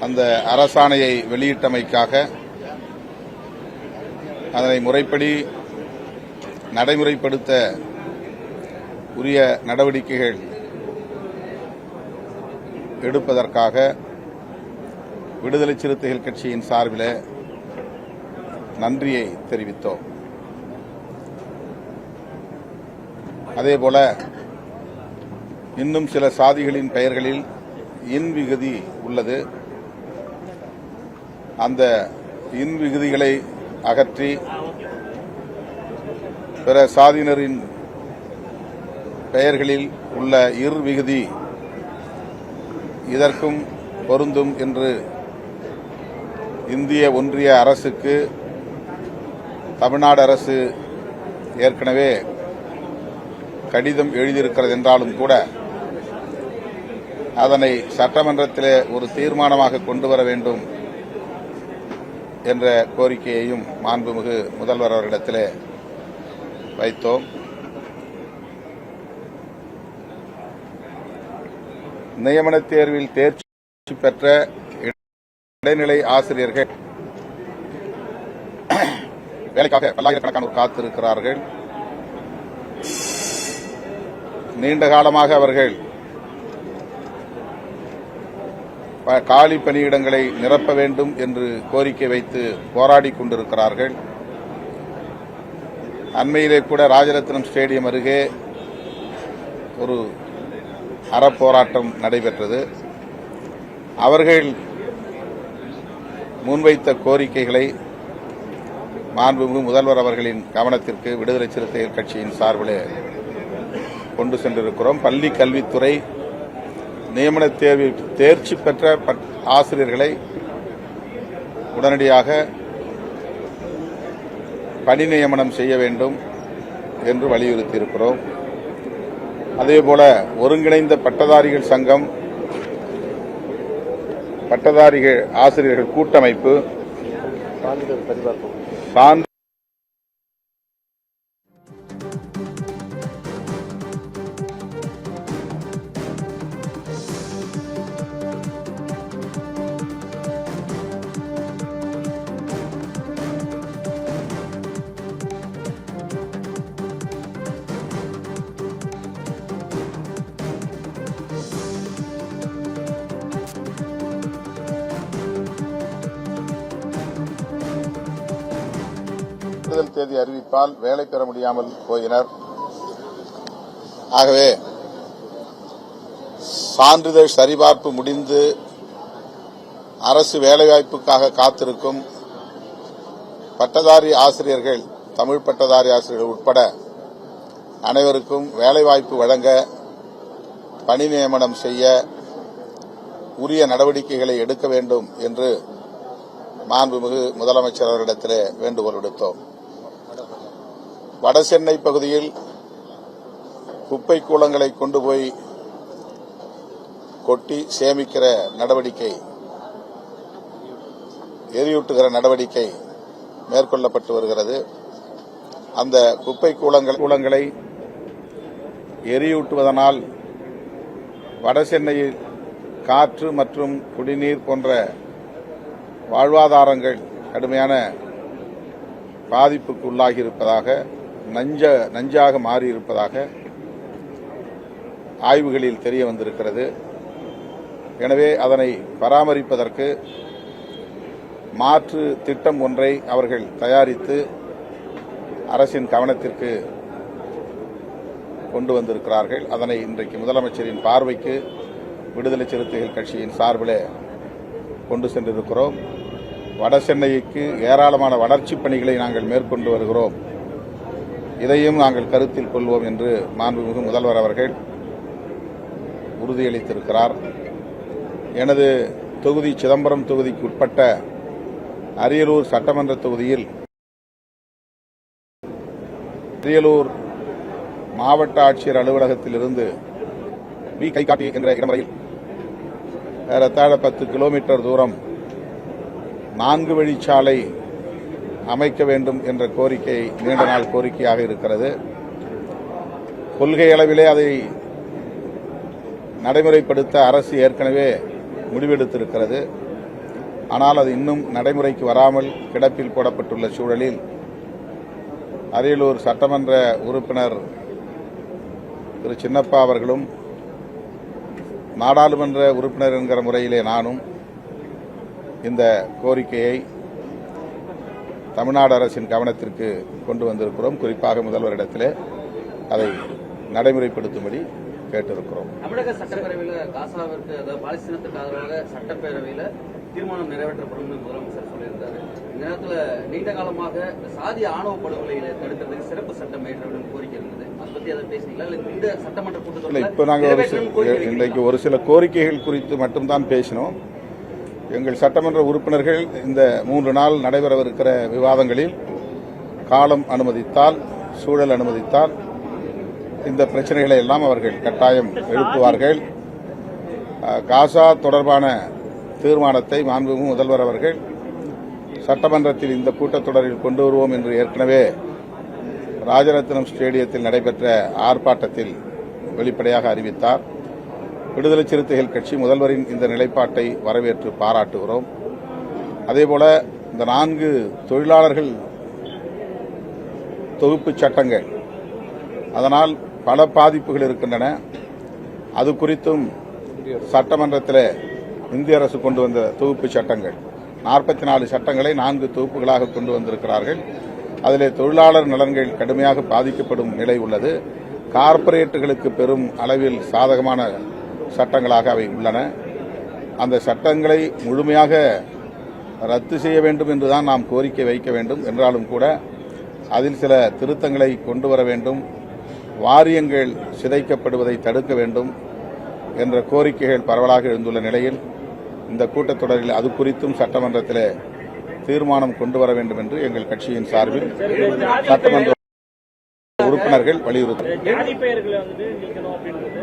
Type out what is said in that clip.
அந்த அரசாணையை வெளியிட்டமைக்காக அதனை முறைப்படி நடைமுறைப்படுத்த உரிய நடவடிக்கைகள் எடுப்பதற்காக விடுதலை சிறுத்தைகள் கட்சியின் சார்பில் நன்றியை தெரிவித்தோம். அதேபோல இன்னும் சில சாதிகளின் பெயர்களில் இன் விகுதி உள்ளது. அந்த இன் விகுதிகளை அகற்றி பிற சாதியினரின் பெயர்களில் உள்ள இர் விகுதி இதற்கும் பொருந்தும் என்று இந்திய ஒன்றிய அரசுக்கு தமிழ்நாடு அரசு ஏற்கனவே கடிதம் எழுதியிருக்கிறது என்றாலும் கூட அதனை சட்டமன்றத்திலே ஒரு தீர்மானமாக கொண்டு வர வேண்டும் என்ற கோரிக்கையையும் மாண்புமிகு முதல்வர் அவரிடத்திலே வைத்தோம். நியமனத் தேர்வில் தேர்ச்சி பெற்ற இடைநிலை ஆசிரியர்கள் வேலைக்காக பல்லாயிரக்கணக்கானோர் காத்திருக்கிறார்கள். நீண்ட காலமாக அவர்கள் காலி பணியிடங்களை நிரப்ப வேண்டும் என்று கோரிக்கை வைத்து போராடிக் கொண்டிருக்கிறார்கள். அண்மையிலே கூட ராஜரத்னம் ஸ்டேடியம் அருகே ஒரு அறப்போராட்டம் நடைபெற்றது. அவர்கள் முன்வைத்த கோரிக்கைகளை மாண்புமிகு முதல்வர் அவர்களின் கவனத்திற்கு விடுதலை சிறுத்தைகள் கட்சியின் சார்பிலே கொண்டு சென்றிருக்கிறோம். பள்ளி கல்வித்துறை நியமனத் தேர்வில் தேர்ச்சி பெற்ற ஆசிரியர்களை உடனடியாக பணி நியமனம் செய்ய வேண்டும் என்று வலியுறுத்தியிருக்கிறோம். அதேபோல ஒருங்கிணைந்த பட்டதாரிகள் சங்கம், பட்டதாரிகள் ஆசிரியர்கள் கூட்டமைப்பு சான்று தேதி அறிவிப்பால் வேலை பெற முடியாமல் போயினர். ஆகவே சான்றிதழ் சரிபார்ப்பு முடிந்து அரசு வேலைவாய்ப்புக்காக காத்திருக்கும் பட்டதாரி ஆசிரியர்கள், தமிழ் பட்டதாரி ஆசிரியர்கள் உட்பட அனைவருக்கும் வேலைவாய்ப்பு வழங்க, பணி நியமனம் செய்ய உரிய நடவடிக்கைகளை எடுக்க வேண்டும் என்று மாண்புமிகு முதலமைச்சர் அவரிடத்திலே வேண்டுகோள் விடுத்தோம். வடசென்னை பகுதியில் குப்பை கூளங்களை கொண்டு போய் கொட்டி சேமிக்கிற நடவடிக்கை, எரியூட்டுகிற நடவடிக்கை மேற்கொள்ளப்பட்டு வருகிறது. அந்த குப்பை கூளங்களை எரியூட்டுவதனால் வடசென்னையில் காற்று மற்றும் குடிநீர் போன்ற வாழ்வாதாரங்கள் கடுமையான பாதிப்புக்கு உள்ளாகியிருப்பதாக, நஞ்சாக மாறியிருப்பதாக ஆய்வுகளில் தெரிய வந்திருக்கிறது. எனவே அதனை பராமரிப்பதற்கு மாற்று திட்டம் ஒன்றை அவர்கள் தயாரித்து அரசின் கவனத்திற்கு கொண்டு வந்திருக்கிறார்கள். அதனை இன்றைக்கு முதலமைச்சரின் பார்வைக்கு விடுதலை சிறுத்தைகள் கட்சியின் சார்பில் கொண்டு சென்றிருக்கிறோம். வடசென்னைக்கு ஏராளமான வளர்ச்சிப் பணிகளை நாங்கள் மேற்கொண்டு வருகிறோம். இதையும் நாங்கள் கருத்தில் கொள்வோம் என்று மாண்புமிகு முதல்வர் அவர்கள் உறுதியளித்திருக்கிறார். எனது தொகுதி சிதம்பரம் தொகுதிக்கு உட்பட்ட அரியலூர் சட்டமன்ற தொகுதியில் அரியலூர் மாவட்ட ஆட்சியர் அலுவலகத்திலிருந்து வி கைகாட்டி என்ற இடம் வரையில் ஏறத்தாழ 10 கிலோமீட்டர் தூரம் 4 வழிச்சாலை அமைக்க வேண்டும் என்ற கோரிக்கை நீண்ட நாள் கோரிக்கையாக இருக்கிறது. கொள்கை அளவிலே அதை நடைமுறைப்படுத்த அரசு ஏற்கனவே முடிவெடுத்திருக்கிறது. ஆனால் அது இன்னும் நடைமுறைக்கு வராமல் கிடப்பில் போடப்பட்டுள்ள சூழலில் அரியலூர் சட்டமன்ற உறுப்பினர் திரு சின்னப்பா அவர்களும் நாடாளுமன்ற உறுப்பினர் என்கிற முறையிலே நானும் இந்த கோரிக்கையை தமிழ்நாடு அரசின் கவனத்திற்கு கொண்டு வந்திருக்கிறோம். குறிப்பாக முதல்வரிடத்திலே அதை நடைமுறைப்படுத்தும்படி கேட்டிருக்கிறோம். தமிழக சட்டப்பேரவையில் காசாவிற்கு அதாவது பாலஸ்தீனத்துக்கு ஆதரவாக சட்டப்பேரவையில் தீர்மானம் நிறைவேற்றப்படும் முதலமைச்சர் சொல்லியிருந்தார். இந்த நேரத்தில் நீண்ட காலமாக சாதி ஆணவ படுகொலைகளை தடுக்கிறதுக்கு சிறப்பு சட்டம் இயற்ற வேண்டும் கோரிக்கை இருந்தது. அதை பற்றி அதை பேசுனீங்களா? இல்லை இந்த சட்டமன்ற கூட்டத்தில் இப்போ நாங்கள் இன்றைக்கு ஒரு சில கோரிக்கைகள் குறித்து மட்டும்தான் பேசினோம். எங்கள் சட்டமன்ற உறுப்பினர்கள் இந்த 3 நாள் நடைபெறவிருக்கிற விவாதங்களில் காலம் அனுமதித்தால், சூழல் அனுமதித்தால் இந்த பிரச்சனைகளை எல்லாம் அவர்கள் கட்டாயம் எழுப்புவார்கள். காசா தொடர்பான தீர்மானத்தை மாண்புமிகு முதல்வர் அவர்கள் சட்டமன்றத்தில் இந்த கூட்டத்தொடரில் கொண்டு வருவோம் என்று ஏற்கனவே ராஜரத்னம் ஸ்டேடியத்தில் நடைபெற்ற ஆர்ப்பாட்டத்தில் வெளிப்படையாக அறிவித்தார். விடுதலை சிறுத்தைகள் கட்சி முதல்வரின் இந்த நிலைப்பாட்டை வரவேற்று பாராட்டுகிறோம். அதேபோல இந்த 4 தொழிலாளர்கள் தொகுப்புச் சட்டங்கள், அதனால் பல பாதிப்புகள் இருக்கின்றன. அது குறித்தும் சட்டமன்றத்தில் இந்திய அரசு கொண்டு வந்த தொகுப்பு சட்டங்கள் 44 சட்டங்களை 4 தொகுப்புகளாக கொண்டு வந்திருக்கிறார்கள். அதிலே தொழிலாளர் நலன்கள் கடுமையாக பாதிக்கப்படும் நிலை உள்ளது. கார்ப்பரேட்டுகளுக்கு பெரும் அளவில் சாதகமான சட்டங்களாக அவை உள்ளன. அந்த சட்டங்களை முழுமையாக ரத்து செய்ய வேண்டும் என்றுதான் நாம் கோரிக்கை வைக்க வேண்டும். என்றாலும் கூட அதில் சில திருத்தங்களை கொண்டு வர வேண்டும், வாரியங்கள் சிதைக்கப்படுவதை தடுக்க வேண்டும் என்ற கோரிக்கைகள் பரவலாக எழுந்துள்ள நிலையில் இந்த கூட்டத்தொடரில் அது குறித்தும் சட்டமன்றத்தில் தீர்மானம் கொண்டு வர வேண்டும் என்று எங்கள் கட்சியின் சார்பில் சட்டமன்ற உறுப்பினர்கள் வலியுறுத்தினர்.